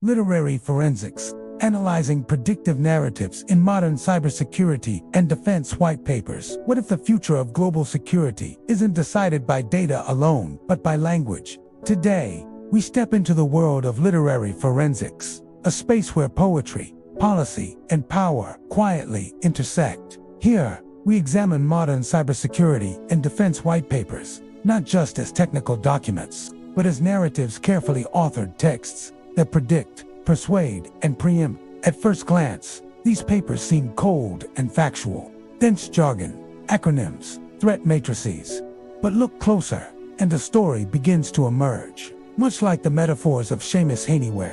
Literary forensics, analyzing predictive narratives in modern cybersecurity and defense white papers. What if the future of global security isn't decided by data alone, but by language? Today, we step into the world of literary forensics, a space where poetry, policy, and power quietly intersect. Here, we examine modern cybersecurity and defense white papers, not just as technical documents, but as narratives, carefully authored texts that predict, persuade, and preempt. At first glance, these papers seem cold and factual. Dense jargon, acronyms, threat matrices. But look closer, and a story begins to emerge. Much like the metaphors of Seamus Heaney,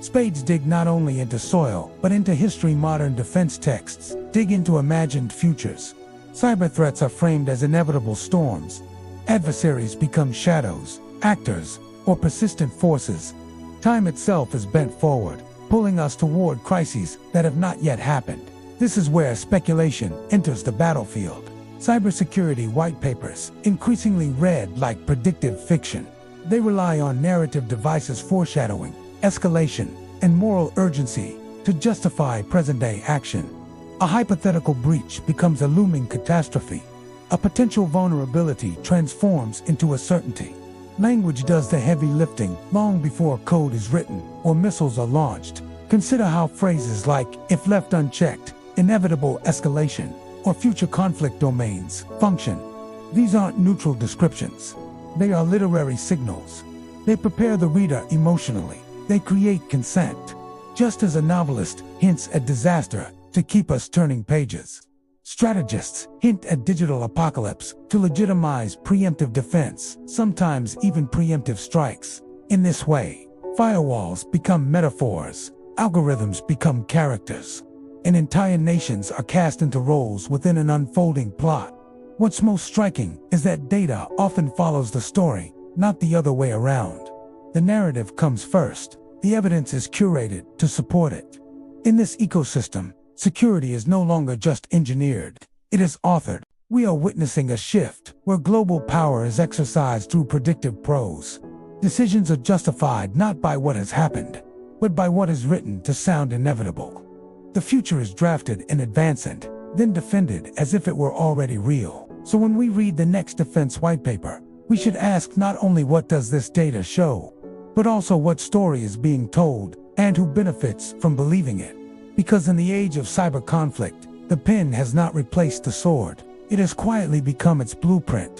spades dig not only into soil, but into history. Modern defense texts dig into imagined futures. Cyber threats are framed as inevitable storms. Adversaries become shadows, actors, or persistent forces. Time itself is bent forward, pulling us toward crises that have not yet happened. This is where speculation enters the battlefield. Cybersecurity white papers, increasingly read like predictive fiction. They rely on narrative devices, foreshadowing, escalation, and moral urgency to justify present-day action. A hypothetical breach becomes a looming catastrophe. A potential vulnerability transforms into a certainty. Language does the heavy lifting long before code is written or missiles are launched. Consider how phrases like, if left unchecked, inevitable escalation, or future conflict domains function. These aren't neutral descriptions. They are literary signals. They prepare the reader emotionally. They create consent. Just as a novelist hints at disaster to keep us turning pages, strategists hint at digital apocalypse to legitimize preemptive defense, sometimes even preemptive strikes. In this way, firewalls become metaphors, algorithms become characters, and entire nations are cast into roles within an unfolding plot. What's most striking is that data often follows the story, not the other way around. The narrative comes first. The evidence is curated to support it. In this ecosystem, security is no longer just engineered, it is authored. We are witnessing a shift where global power is exercised through predictive prose. Decisions are justified not by what has happened, but by what is written to sound inevitable. The future is drafted in advance and then defended as if it were already real. So when we read the next defense white paper, we should ask not only what does this data show, but also what story is being told and who benefits from believing it. Because in the age of cyber conflict, the pen has not replaced the sword. It has quietly become its blueprint.